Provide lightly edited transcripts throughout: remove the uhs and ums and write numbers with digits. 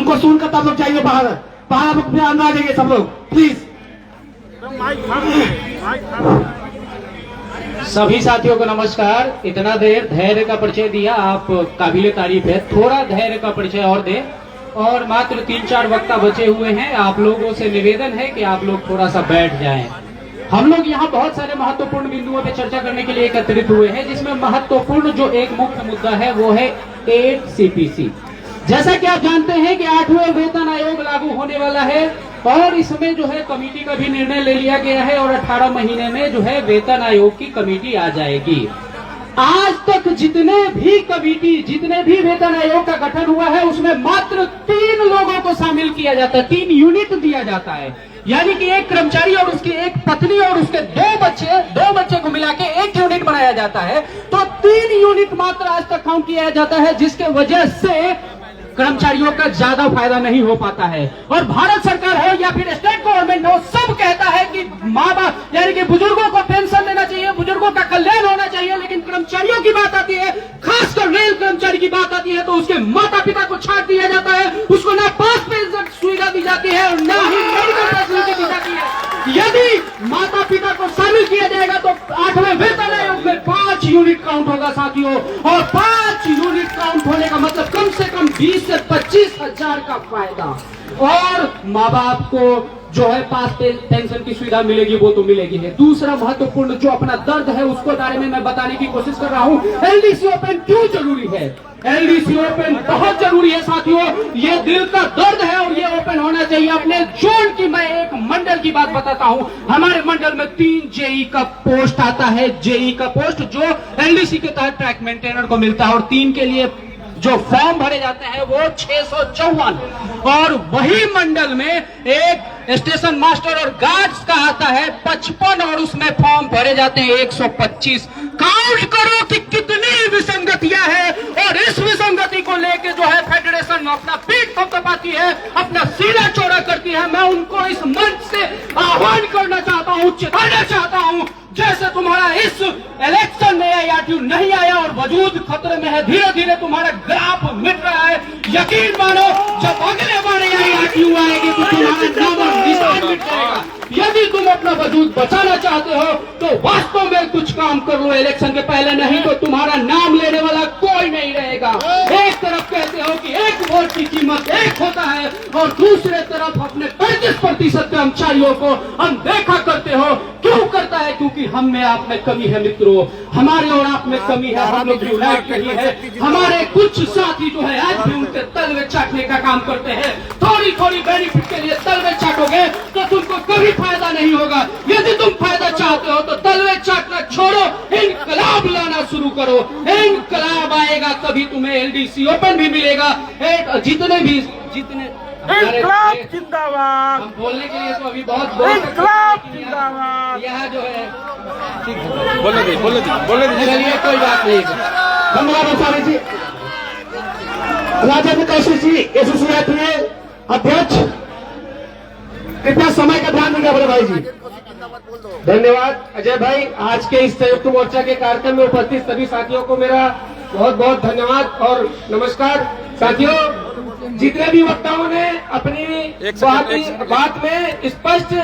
हमको सुनकर तब लोग जाइए बाहर, बाहर अपने अंदर आ जाइए सब लोग प्लीज। सभी साथियों को नमस्कार। इतना देर धैर्य का परिचय दिया, आप काबिले तारीफ है। थोड़ा धैर्य का परिचय और दें। और मात्र 3-4 वक्ता बचे हुए हैं। आप लोगों से निवेदन है कि आप लोग थोड़ा सा बैठ जाएं। हम लोग यहाँ बहुत सारे महत्वपूर्ण बिंदुओं पे चर्चा करने के लिए एकत्रित हुए हैं, जिसमें महत्वपूर्ण जो एक मुख्य मुद्दा है वो है 8 CPC। जैसा कि आप जानते हैं कि 8वें वेतन आयोग लागू होने वाला है और इसमें जो है कमेटी का भी निर्णय ले लिया गया है और 18 महीने में जो है वेतन आयोग की कमेटी आ जाएगी। आज तक जितने भी वेतन आयोग का गठन हुआ है उसमें मात्र 3 लोगों को शामिल किया जाता है, 3 यूनिट दिया जाता है। यानी कि एक कर्मचारी और उसकी एक पत्नी और उसके 2 बच्चे को मिला के 1 यूनिट बनाया जाता है। तो 3 यूनिट मात्र आज तक काउंट किया जाता है, जिसके वजह से कर्मचारियों का ज्यादा फायदा नहीं हो पाता है। और भारत सरकार हो या फिर स्टेट गवर्नमेंट हो, सब कहता है कि माँ बाप यानी कि बुजुर्गों को पेंशन देना चाहिए, बुजुर्गों का कल्याण होना चाहिए। लेकिन कर्मचारियों की बात आती है, खासकर रेल कर्मचारी की बात आती है, तो उसके माता पिता को छाट दिया जाता है, उसको ना पास पेंशन सुविधा दी जाती है और ना ही मेडिकल फैसिलिटी दी जाती है। यदि माता पिता को शामिल किया जाएगा तो 8वें वेतन आयोग में 5 यूनिट काउंट होगा साथियों। और 5 यूनिट काउंट होने का मतलब कम से कम 20 से 25 हजार का फायदा। और माँ बाप को जो है पास पेंशन की सुविधा मिलेगी, वो तो मिलेगी है। दूसरा महत्वपूर्ण जो अपना दर्द है उसको बारे में मैं बताने की कोशिश कर रहा हूँ। LDC ओपन क्यों जरूरी है? LDC ओपन बहुत जरूरी है साथियों। ये दिल का दर्द है और ये ओपन होना चाहिए। अपने जोन की मैं एक मंडल की बात बताता हूँ। हमारे मंडल में 3 JE का पोस्ट आता है, JE का पोस्ट जो LDC के तहत ट्रैक मेंटेनर को मिलता है। और 3 के लिए जो फॉर्म भरे जाते हैं वो 654। और वही मंडल में एक स्टेशन मास्टर और गार्ड्स का आता है 55 और उसमें फॉर्म भरे जाते हैं 125। काउंट करो कि कितनी विसंगतियां हैं। और इस विसंगति को लेके जो है फेडरेशन अपना पीठ थपथपाती है, अपना सीना चौड़ा करती है। मैं उनको इस मंच से आह्वान करना चाहता हूँ, चेताना चाहता हूँ, जैसे तुम्हारा इस इलेक्शन में AITU नहीं आया और वजूद खतरे में है, धीरे धीरे तुम्हारा ग्राफ मिट रहा है। यकीन मानो जब अगले बार AITU आएगी तो तुम्हारा नाम और निशान मिट जाएगा। यदि तुम अपना वजूद बचाना चाहते हो तो वास्तव में कुछ काम कर लो इलेक्शन के पहले, नहीं तो तुम्हारा नाम लेने वाला कोई नहीं रहेगा। एक तरफ कहते हो कि 1 वोट की कीमत 1 होता है और दूसरे तरफ अपने 35% कर्मचारियों को अनदेखा करते हो। क्यों करता है? क्योंकि हम में आप में कमी है मित्रों, हमारे और आप में कमी है। हम लोग यूनाइट नहीं है। हमारे कुछ साथी जो है आज भी उनके तलवे चाटने का काम करते हैं। थोड़ी बेनिफिट के लिए तलवे चाटोगे तो तुमको कभी फायदा नहीं होगा। यदि तुम फायदा चाहते हो तो तलवे चाटना छोड़ो, इनकलाब लाना शुरू करो। इनकलाब आएगा तभी तुम्हें LDC ओपन भी मिलेगा। जितने इनकलाब जिंदाबाद। हम बोलने के लिए तो अभी बहुत इनकलाब जिंदाबाद। यहाँ जो है बोले दी। चलिए कोई बात नहीं। धन्यवाद आचार्य जी। राजेंद्र कौशिक जी एसोसिएट अध्यक्ष, कृपया समय का ध्यान देंगे बड़े भाई जी। धन्यवाद अजय भाई। आज के इस संयुक्त मोर्चा के कार्यक्रम में उपस्थित सभी साथियों को मेरा बहुत बहुत धन्यवाद और नमस्कार। साथियों, जितने भी वक्ताओं ने अपनी बात में स्पष्ट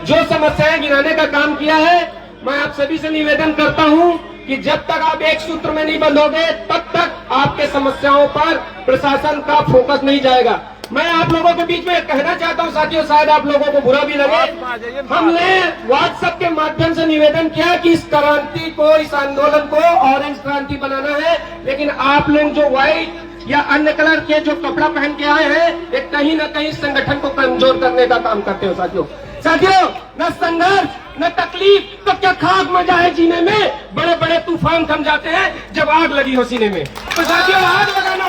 जो समस्याएं गिनाने का काम किया है, मैं आप सभी से निवेदन करता हूं कि जब तक आप एक सूत्र में नहीं बंधोगे तब तक आपके समस्याओं पर प्रशासन का फोकस नहीं जाएगा। मैं आप लोगों के बीच में कहना चाहता हूं साथियों, शायद आप लोगों को बुरा भी लगे, हमने व्हाट्सएप के माध्यम से निवेदन किया कि इस क्रांति को, इस आंदोलन को ऑरेंज क्रांति बनाना है। लेकिन आप लोग जो व्हाइट या अन्य कलर के जो कपड़ा पहन के आए हैं, ये कहीं न कहीं संगठन को कमजोर करने का काम करते हो साथियों। न संघर्ष न तकलीफ तो क्या खाक मजा है जीने में। बड़े बड़े तूफान थम जाते हैं जब आग लगी हो सीने में। तो साथियों आग लगाना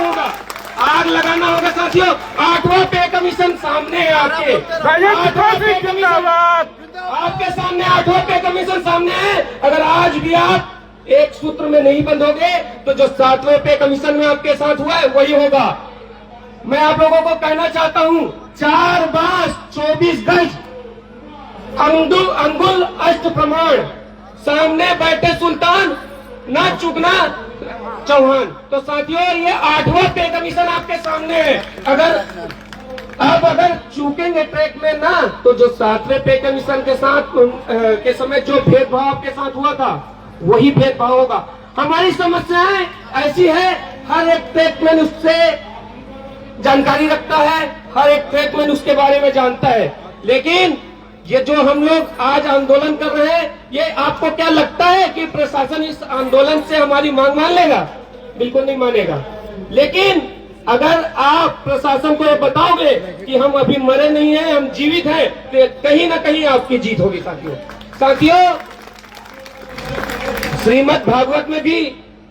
होगा साथियों। 8वां पे कमीशन सामने है आपके सामने 8वां पे कमीशन सामने है। अगर आज भी आप एक सूत्र में नहीं बंधोगे तो जो 7वें पे कमीशन में आपके साथ हुआ है वही होगा। मैं आप लोगों को कहना चाहता हूं, 4 बास 24 गज अंगुल अष्ट प्रमाण, सामने बैठे सुल्तान ना चुगना चौहान। तो साथियों ये 8वां पे कमीशन आपके सामने है। अगर अब अगर चूकेंगे ट्रैक में ना, तो जो 7वें पे कमीशन के साथ के समय जो भेदभाव आपके साथ हुआ था, वही भेदभाव होगा। हमारी समस्याएं ऐसी है, हर एक ट्रैकमैन उससे जानकारी रखता है, हर एक ट्रैकमैन उसके बारे में जानता है। लेकिन ये जो हम लोग आज आंदोलन कर रहे हैं, ये आपको क्या लगता है कि प्रशासन इस आंदोलन से हमारी मांग मान लेगा? बिल्कुल नहीं मानेगा। लेकिन अगर आप प्रशासन को ये बताओगे कि हम अभी मरे नहीं हैं, हम जीवित हैं, तो कहीं ना कहीं आपकी जीत होगी। साथियों, श्रीमद् भागवत में भी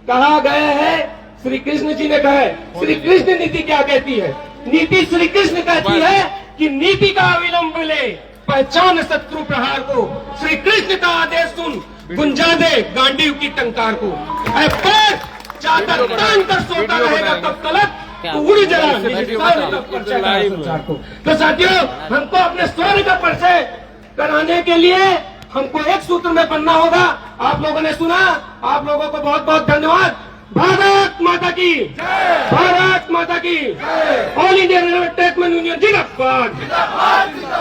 कहा गया है, श्री कृष्ण जी ने कहा है, श्री कृष्ण नीति क्या कहती है? नीति श्री कृष्ण कहती है कि नीति का अविलंब ले, पहचान शत्रु प्रहार को, श्री कृष्ण का आदेश सुन, गुंजा दे गांडीव की टंकार को। पर चादर तान कर सोता रहेगा तब तलक उड़ जला संसार को। तो साथियों, हमको अपने स्वर्ग का परिचय कराने के लिए हमको एक सूत्र में बनना होगा। आप लोगों ने सुना, आप लोगों को बहुत बहुत धन्यवाद। भारत माता की जय, भारत माता की जय। All India railway trackman union जिंदाबाद,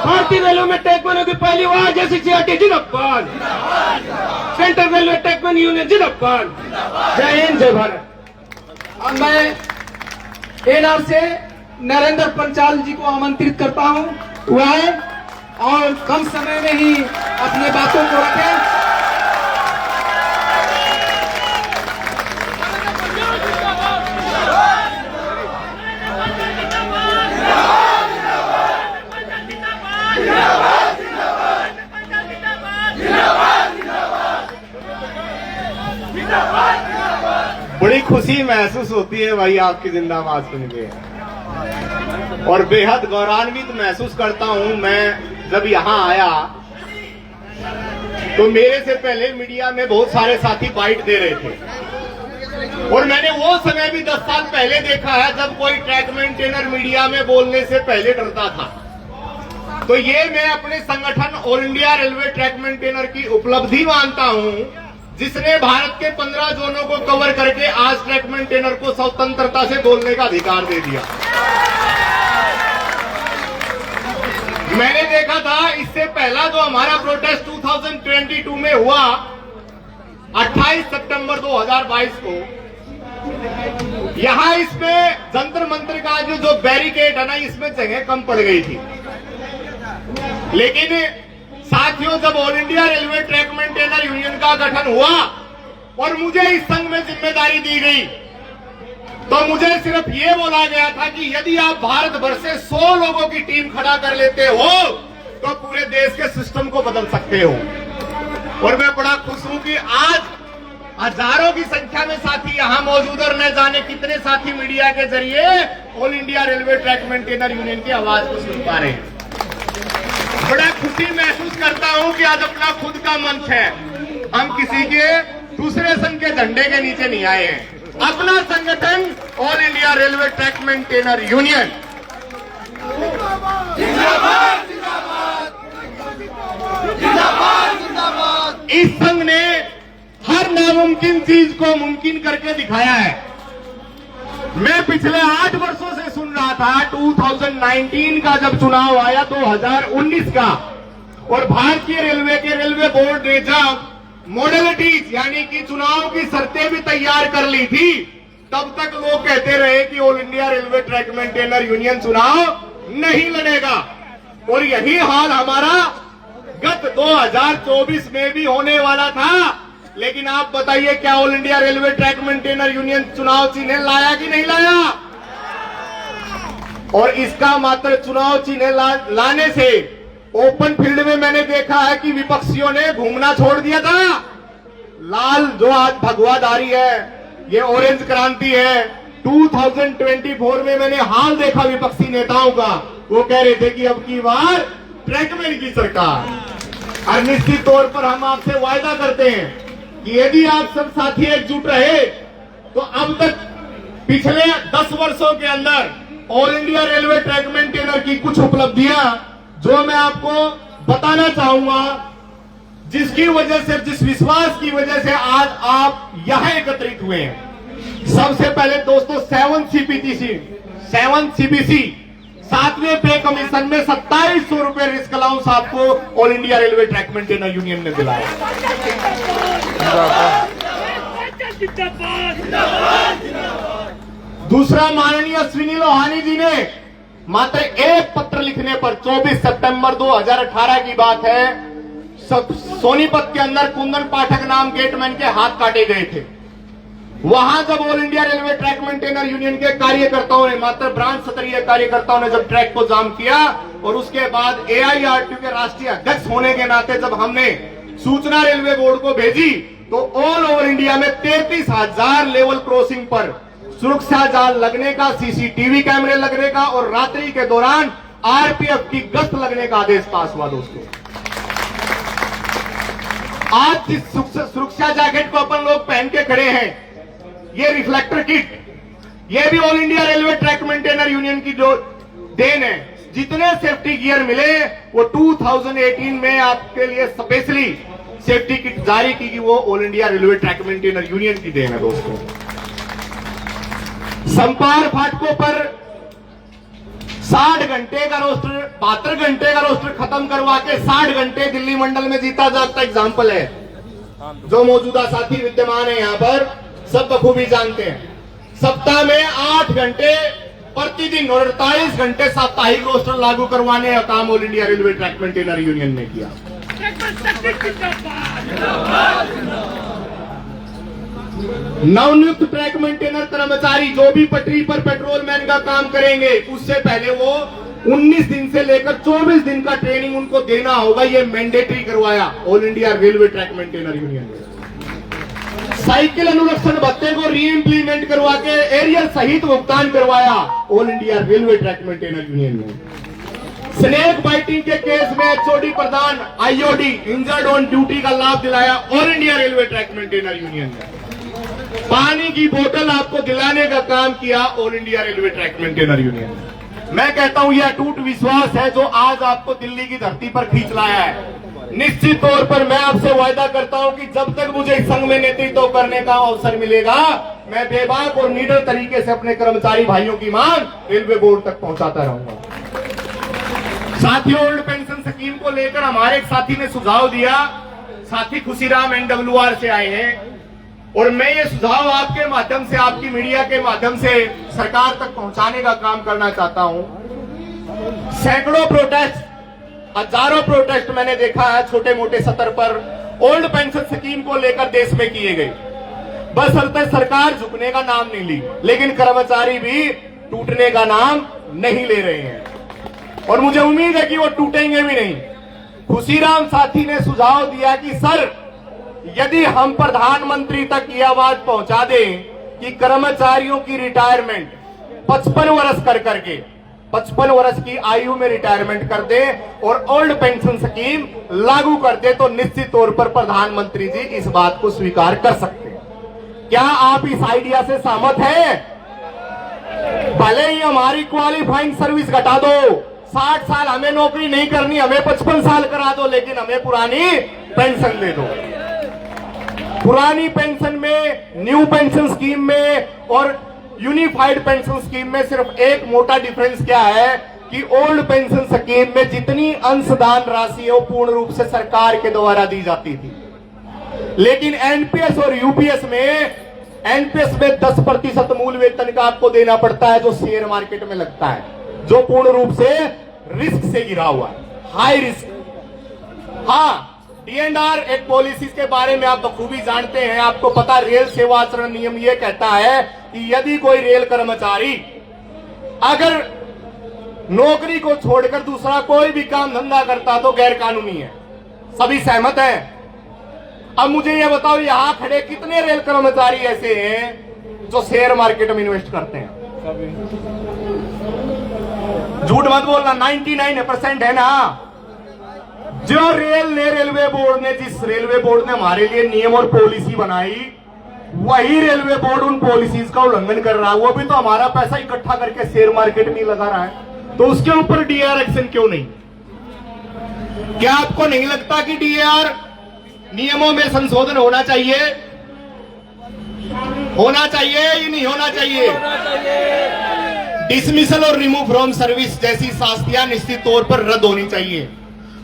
भारतीय रेलवे में ट्रैकमैनों की पहली आवाज जैसी सीआरटी जिंदाबाद, सेंट्रल रेलवे ट्रैकमैन यूनियन जिंदाबाद। जय हिंद, जय भारत। अब मैं एनआर से नरेंद्र पंचाल जी को आमंत्रित करता हूं, वह और कम समय में ही अपने बातों को रखें। बड़ी खुशी महसूस होती है भाई आपकी जिंदाबाद सुन के, और बेहद गौरवान्वित महसूस करता हूं। मैं जब यहां आया तो मेरे से पहले मीडिया में बहुत सारे साथी बाइट दे रहे थे, और मैंने वो समय भी 10 साल पहले देखा है जब कोई ट्रैक मेंटेनर मीडिया में बोलने से पहले डरता था। तो ये मैं अपने संगठन all India railway track maintainer की उपलब्धि मानता हूं, जिसने भारत के 15 जोनों को कवर करके आज ट्रैक मेंटेनर को स्वतंत्रता से बोलने का अधिकार दे दिया। मैंने देखा था इससे पहला जो हमारा प्रोटेस्ट 2022 में हुआ 28 सितंबर 2022 को, यहां इसमें जंतर मंत्र का जो बैरिकेड है ना, इसमें जगह कम पड़ गई थी। लेकिन साथियों, जब all India railway track maintainer union का गठन हुआ और मुझे इस संघ में जिम्मेदारी दी गई, तो मुझे सिर्फ ये बोला गया था कि यदि आप भारत भर से 100 लोगों की टीम खड़ा कर लेते हो तो पूरे देश के सिस्टम को बदल सकते हो। और मैं बड़ा खुश हूं कि आज हजारों की संख्या में साथी यहां मौजूद, और न जाने कितने साथी मीडिया के जरिए all India railway track maintainer union की आवाज को सुन पा रहे हैं। बड़ा खुशी महसूस करता हूं कि आज अपना खुद का मंच है, हम किसी के दूसरे संघ के झंडे के नीचे नहीं आए हैं। अपना संगठन all India railway track maintainer union जिंदाबाद, जिंदाबाद, जिंदाबाद, जिंदाबाद। इस संघ ने हर नामुमकिन चीज को मुमकिन करके दिखाया है। मैं पिछले 8 वर्षों से सुन रहा था 2019 का जब चुनाव आया 2019 का, और भारतीय रेलवे के रेलवे बोर्ड ने जब मॉडलिटीज यानी कि चुनाव की शर्तें भी तैयार कर ली थी, तब तक लोग कहते रहे कि all India railway track maintainer union चुनाव नहीं लड़ेगा। और यही हाल हमारा गत 2024 में भी होने वाला था। लेकिन आप बताइए, क्या all India railway track maintainer union चुनाव चिन्ह लाया कि नहीं लाया? और इसका मात्र चुनाव चिन्ह लाने से ओपन फील्ड में मैंने देखा है कि विपक्षियों ने घूमना छोड़ दिया था। लाल जो आज भगवाधारी है, ये ऑरेंज क्रांति है। 2024 में मैंने हाल देखा विपक्षी नेताओं का, वो कह रहे थे कि अब की बार ट्रैकमैन की सरकार। और निश्चित तौर पर हम आपसे वायदा करते हैं कि यदि आप सब साथी एकजुट रहे तो अब तक पिछले 10 वर्षों के अंदर all India railway track maintainer की कुछ उपलब्धियां जो मैं आपको बताना चाहूंगा, जिसकी वजह से, जिस विश्वास की वजह से आज आप यहां एकत्रित हुए हैं। सबसे पहले दोस्तों 7 CBC 7वें पे कमीशन में 2700 रुपए रिस्क अलाउंस आपको all India railway track maintainer union ने दिलाया। दूसरा, माननीय अश्विनी लोहानी जी ने मात्र एक पत्र लिखने पर 24 सितंबर 2018 की बात है, सोनीपत के अंदर कुंदन पाठक नाम गेटमैन के हाथ काटे गए थे। वहां जब all India railway track maintainer union के कार्यकर्ताओं ने, मात्र ब्रांच स्तरीय कार्यकर्ताओं ने जब ट्रैक को जाम किया और उसके बाद AIRTU के राष्ट्रीय अध्यक्ष होने के नाते जब हमने सूचना रेलवे बोर्ड को भेजी तो ऑल ओवर इंडिया में 33,000 लेवल क्रॉसिंग पर सुरक्षा जाल लगने का, CCTV कैमरे लगने का और रात्रि के दौरान RPF की गश्त लगने का आदेश पास हुआ। दोस्तों, आज जिस सुरक्षा जैकेट को अपन लोग पहन के खड़े हैं, ये रिफ्लेक्टर किट, ये भी all India railway track maintainer union की जो देन है। जितने सेफ्टी गियर मिले वो 2018 में आपके लिए स्पेशली सेफ्टी किट जारी की गई, वो all India railway track maintainer union की देन है। दोस्तों, संपार फाटकों पर 60 घंटे का रोस्टर, 72 घंटे का रोस्टर खत्म करवा के 60 घंटे दिल्ली मंडल में जीता जाता एग्जाम्पल है। जो मौजूदा साथी विद्यमान है यहां पर सब बखूबी जानते हैं। सप्ताह में 8 घंटे प्रतिदिन और 48 घंटे साप्ताहिक रोस्टर लागू करवाने का काम all India railway track maintainer union ने किया। नवनियुक्त ट्रैक मेंटेनर कर्मचारी जो भी पटरी पर पेट्रोलमैन का काम करेंगे, उससे पहले वो 19 दिन से लेकर 24 दिन का ट्रेनिंग उनको देना होगा। ये मैंडेटरी करवाया all India railway track maintainer union ने। साइकिल अनुरक्षण भत्ते को री इम्प्लीमेंट करवा के एरियल सहित भुगतान करवाया all India railway track maintainer union ने। स्नेक बाइटिंग के केस में HOD Pradhan IOD injured on duty का लाभ दिलाया all India railway track maintainer union ने। पानी की बोतल आपको दिलाने का काम किया all India railway track maintainer union ने। मैं कहता हूं यह अटूट विश्वास है जो आज आपको दिल्ली की धरती पर खींच लाया है। निश्चित तौर पर मैं आपसे वायदा करता हूं कि जब तक मुझे इस संघ में नेतृत्व करने का अवसर मिलेगा, मैं बेबाक और निडर तरीके से अपने कर्मचारी भाइयों की मांग रेलवे बोर्ड तक पहुंचाता रहूंगा। साथियों, ओल्ड पेंशन स्कीम को लेकर हमारे एक साथी ने सुझाव दिया। साथी खुशीराम NWR से आए हैं और मैं ये सुझाव आपके माध्यम से, आपकी मीडिया के माध्यम से सरकार तक पहुंचाने का काम करना चाहता हूं। सैकड़ों प्रोटेस्ट, हजारों प्रोटेस्ट मैंने देखा है छोटे मोटे स्तर पर ओल्ड पेंशन स्कीम को लेकर देश में किए गए। बस सरकार झुकने का नाम नहीं ली, लेकिन कर्मचारी भी टूटने का नाम नहीं ले रहे हैं और मुझे उम्मीद है कि वो टूटेंगे भी नहीं। खुशीराम साथी ने सुझाव दिया कि सर, यदि हम प्रधानमंत्री तक ये आवाज पहुंचा दें कि कर्मचारियों की रिटायरमेंट 55 वर्ष कर करके 55 वर्ष की आयु में रिटायरमेंट कर दे और ओल्ड पेंशन स्कीम लागू कर दे, तो निश्चित तौर पर प्रधानमंत्री जी इस बात को स्वीकार कर सकते हैं। क्या आप इस आइडिया से सहमत हैं? भले ही हमारी क्वालिफाइंग सर्विस घटा दो, 60 साल हमें नौकरी नहीं करनी, हमें 55 साल करा दो, लेकिन हमें पुरानी पेंशन दे दो। पुरानी पेंशन में, न्यू पेंशन स्कीम में और यूनिफाइड पेंशन स्कीम में सिर्फ एक मोटा डिफरेंस क्या है कि ओल्ड पेंशन स्कीम में जितनी अंशदान राशि है वो पूर्ण रूप से सरकार के द्वारा दी जाती थी, लेकिन एनपीएस और यूपीएस में, एनपीएस में 10% मूल वेतन का आपको देना पड़ता है जो शेयर मार्केट में लगता है, जो पूर्ण रूप से रिस्क से घिरा हुआ है, हाई रिस्क। हाँ, D&R एक पॉलिसी के बारे में आप बखूबी जानते हैं। आपको पता, रेल सेवा आचरण नियम ये कहता है कि यदि कोई रेल कर्मचारी अगर नौकरी को छोड़कर दूसरा कोई भी काम धंधा करता तो गैर कानूनी है। सभी सहमत हैं? अब मुझे ये बताओ, यहां खड़े कितने रेल कर्मचारी ऐसे हैं जो शेयर मार्केट में इन्वेस्ट करते हैं? झूठ मत बोलना, 99% है ना। जो रेलवे बोर्ड ने, जिस रेलवे बोर्ड ने हमारे लिए नियम और पॉलिसी बनाई, वही रेलवे बोर्ड उन पॉलिसीज का उल्लंघन कर रहा है। वो भी तो हमारा पैसा इकट्ठा करके शेयर मार्केट में लगा रहा है, तो उसके ऊपर डीआर एक्शन क्यों नहीं? क्या आपको नहीं लगता कि डीआर नियमों में संशोधन होना चाहिए? होना चाहिए या नहीं होना चाहिए? डिसमिसल और रिमूव फ्रॉम सर्विस जैसी शास्तियां निश्चित तौर पर रद्द होनी चाहिए।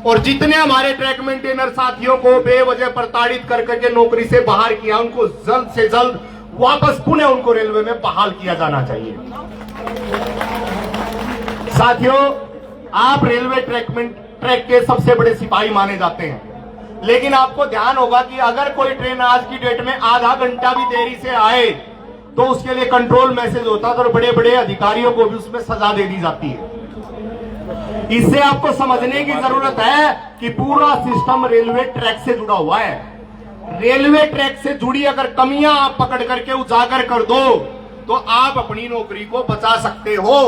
और जितने हमारे ट्रैक मेंटेनर साथियों को बेवजह प्रताड़ित कर करके नौकरी से बाहर किया, उनको जल्द से जल्द वापस पुनः उनको रेलवे में बहाल किया जाना चाहिए। साथियों, आप रेलवे ट्रैक के सबसे बड़े सिपाही माने जाते हैं, लेकिन आपको ध्यान होगा कि अगर कोई ट्रेन आज की डेट में आधा घंटा भी देरी से आए तो उसके लिए कंट्रोल मैसेज होता है और बड़े बड़े अधिकारियों को भी उसमें सजा दे दी जाती है। इससे आपको समझने की जरूरत है कि पूरा सिस्टम रेलवे ट्रैक से जुड़ा हुआ है। रेलवे ट्रैक से जुड़ी अगर कमियां आप पकड़ करके उजागर कर दो तो आप अपनी नौकरी को बचा सकते हो।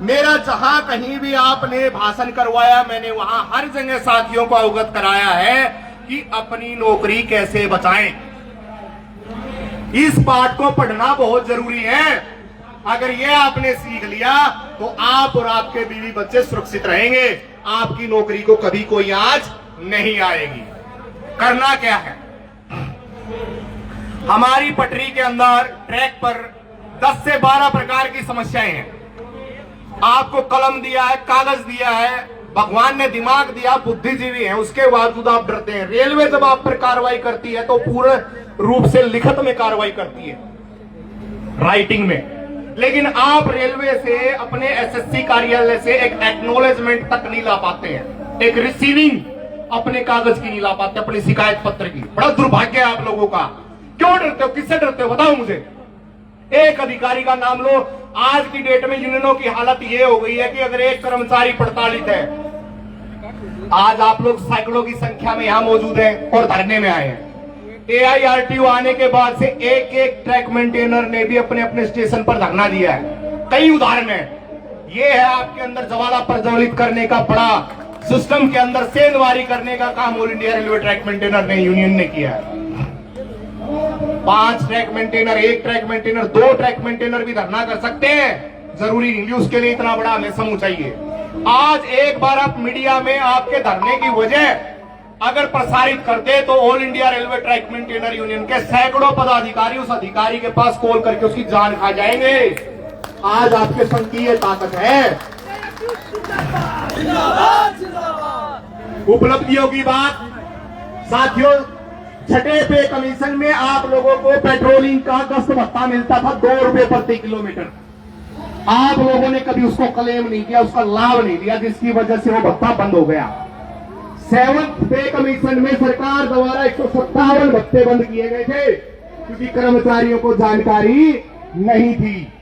मेरा जहां कहीं भी आपने भाषण करवाया, मैंने वहां हर जगह साथियों को अवगत कराया है कि अपनी नौकरी कैसे बचाएं। इस पाठ को पढ़ना बहुत जरूरी है। अगर ये आपने सीख लिया तो आप और आपके बीवी बच्चे सुरक्षित रहेंगे, आपकी नौकरी को कभी कोई आंच नहीं आएगी। करना क्या है, हमारी पटरी के अंदर ट्रैक पर 10 से 12 प्रकार की समस्याएं हैं। आपको कलम दिया है, कागज दिया है, भगवान ने दिमाग दिया, बुद्धिजीवी हैं, उसके बावजूद आप डरते हैं। रेलवे जब आप पर कार्रवाई करती है तो पूरे रूप से लिखित में कार्रवाई करती है, राइटिंग में। लेकिन आप रेलवे से, अपने एसएससी कार्यालय से एक एक्नॉलेजमेंट तक नहीं ला पाते हैं, एक रिसीविंग अपने कागज की नहीं ला पाते, अपनी शिकायत पत्र की। बड़ा दुर्भाग्य है आप लोगों का। क्यों डरते हो, किससे डरते हो, बताओ मुझे। एक अधिकारी का नाम लो। आज की डेट में यूनियनों की हालत यह हो गई है कि अगर एक कर्मचारी प्रताड़ित है, आज आप लोग सैकड़ों की संख्या में यहां मौजूद हैं और धरने में आए हैं। AIRTO आने के बाद से एक एक ट्रैक मेंटेनर ने भी अपने अपने स्टेशन पर धरना दिया है। कई उदाहरण है। ये है आपके अंदर जवाला प्रज्वलित करने का, बड़ा सिस्टम के अंदर सेंधमारी करने का काम all India railway track maintainer ने, यूनियन ने किया है। 5 track maintainer, 1 track maintainer, 2 track maintainer भी धरना कर सकते हैं, जरूरी नहीं उसके लिए इतना बड़ा हमें समूह चाहिए। आज एक बार आप मीडिया में आपके धरने की वजह अगर प्रसारित करते तो all India railway track maintainer union के सैकड़ों पदाधिकारी उस अधिकारी के पास कॉल करके उसकी जान खा जाएंगे। आज आपके संघ की ये ताकत है। उपलब्धियों की बात, साथियों, छठे पे कमीशन में आप लोगों को पेट्रोलिंग का गश्त भत्ता मिलता था 2 रुपए प्रति किलोमीटर। आप लोगों ने कभी उसको क्लेम नहीं किया, उसका लाभ नहीं दिया, जिसकी वजह से वो भत्ता बंद हो गया। 7th पे कमीशन में सरकार द्वारा 157 भत्ते बंद किए गए थे क्योंकि कर्मचारियों को जानकारी नहीं थी।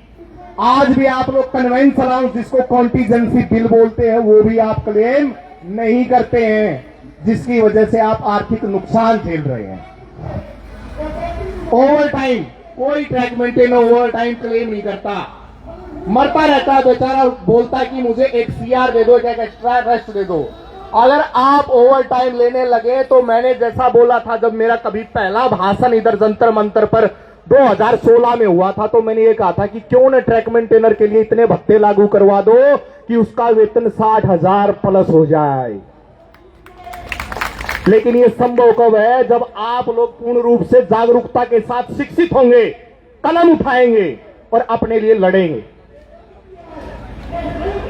आज भी आप लोग कन्वेंस अलाउंस, जिसको कॉन्टीजेंसी बिल बोलते हैं, वो भी आप क्लेम नहीं करते हैं, जिसकी वजह से आप आर्थिक नुकसान झेल रहे हैं। ओवर टाइम, कोई track maintainer over time claim नहीं करता, मरता रहता है बेचारा, बोलता है कि मुझे एक CR दे दो, एक एक्स्ट्रा रेस्ट दे दो। अगर आप ओवर टाइम लेने लगे तो मैंने जैसा बोला था, जब मेरा कभी पहला भाषण इधर जंतर मंतर पर 2016 में हुआ था, तो मैंने ये कहा था कि क्यों न ट्रैक मेंटेनर के लिए इतने भत्ते लागू करवा दो कि उसका वेतन 60,000 प्लस हो जाए। लेकिन ये संभव कब है, जब आप लोग पूर्ण रूप से जागरूकता के साथ शिक्षित होंगे, कलम उठाएंगे और अपने लिए लड़ेंगे।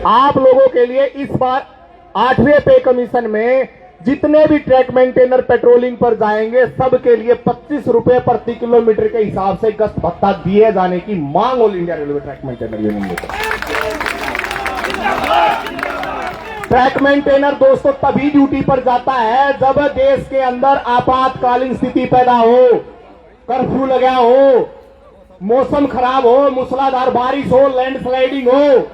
आप लोगों के लिए इस बार 8वें पे कमीशन में जितने भी ट्रैक मेंटेनर पेट्रोलिंग पर जाएंगे, सबके लिए 25 रुपए प्रति किलोमीटर के हिसाब से गश्त भत्ता दिए जाने की मांग all India railway track maintainer union ने। ट्रैक मेंटेनर दोस्तों तभी ड्यूटी पर जाता है जब देश के अंदर आपातकालीन स्थिति पैदा हो, कर्फ्यू लगा हो, मौसम खराब हो, मूसलाधार बारिश हो, लैंडस्लाइडिंग हो।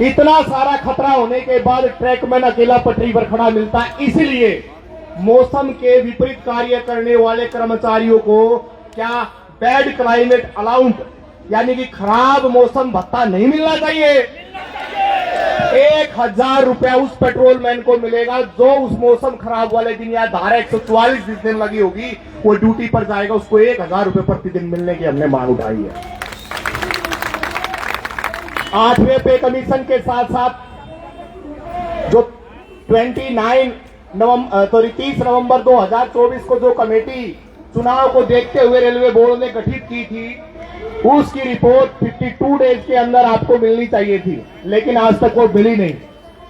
इतना सारा खतरा होने के बाद ट्रैकमैन अकेला पटरी पर खड़ा मिलता है। इसलिए मौसम के विपरीत कार्य करने वाले कर्मचारियों को क्या बैड क्लाइमेट अलाउंस, यानी कि खराब मौसम भत्ता नहीं मिलना चाहिए। 1,000 रुपया उस पेट्रोलमैन को मिलेगा जो उस मौसम खराब वाले दिन या धारा 144 जिस दिन लगी होगी वो ड्यूटी पर जाएगा, उसको 1,000 रुपये प्रतिदिन मिलने की हमने मांग उठाई है। 8वें पे कमीशन के साथ साथ जो 30 नवंबर 2024 को जो कमेटी चुनाव को देखते हुए रेलवे बोर्ड ने गठित की थी, उसकी रिपोर्ट 52 डेज के अंदर आपको मिलनी चाहिए थी, लेकिन आज तक वो मिली नहीं।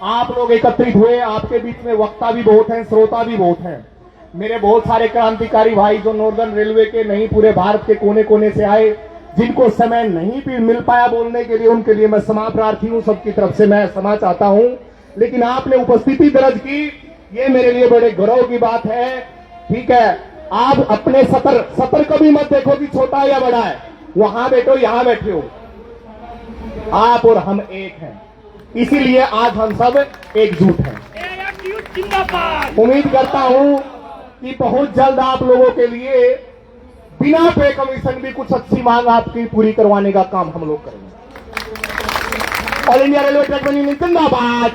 आप लोग एकत्रित हुए, आपके बीच में वक्ता भी बहुत हैं, श्रोता भी बहुत हैं। मेरे बहुत सारे क्रांतिकारी भाई जो नॉर्दर्न रेलवे के नहीं, पूरे भारत के कोने कोने से आए, जिनको समय नहीं भी मिल पाया बोलने के लिए, उनके लिए मैं क्षमा प्रार्थी हूं, सबकी तरफ से मैं क्षमा चाहता हूं। लेकिन आपने उपस्थिति दर्ज की, ये मेरे लिए बड़े गौरव की बात है। ठीक है, आप अपने सतर कभी मत देखो कि छोटा या बड़ा है, वहां बैठो यहां बैठे हो, आप और हम एक हैं, इसीलिए आज हम सब एकजुट हैं। उम्मीद करता हूं कि बहुत जल्द आप लोगों के लिए बिना पे कमीशन भी कुछ अच्छी मांग आपकी पूरी करवाने का काम हम लोग करेंगे। All India railway trackman union जिंदाबाद,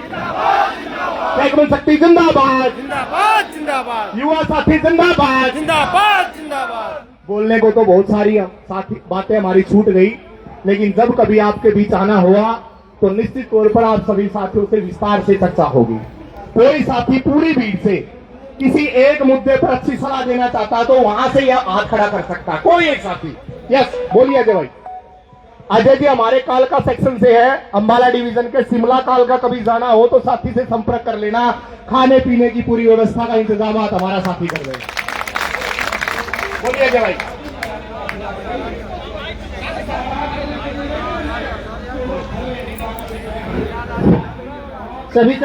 ट्रैकमैन शक्ति जिंदाबाद, जिंदाबाद जिंदाबाद, युवा साथी जिंदाबाद। जिंदाबाद जिंदाबाद। बोलने को तो बहुत सारी साथी बातें हमारी छूट गई, लेकिन जब कभी आपके बीच आना हुआ तो निश्चित तौर पर आप सभी साथियों से विस्तार से चर्चा होगी। कोई साथी पूरी भीड़ से किसी एक मुद्दे पर अच्छी सलाह देना चाहता तो वहां से यह हाथ खड़ा कर सकता, कोई एक साथी। यस, बोलिए अजय भाई। अजय जी हमारे कालका सेक्शन से है, अंबाला डिवीजन के। शिमला कालका कभी जाना हो तो साथी से संपर्क कर लेना, खाने पीने की पूरी व्यवस्था का इंतजाम हमारा साथी कर देगा। बोलिए अजय भाई। सभी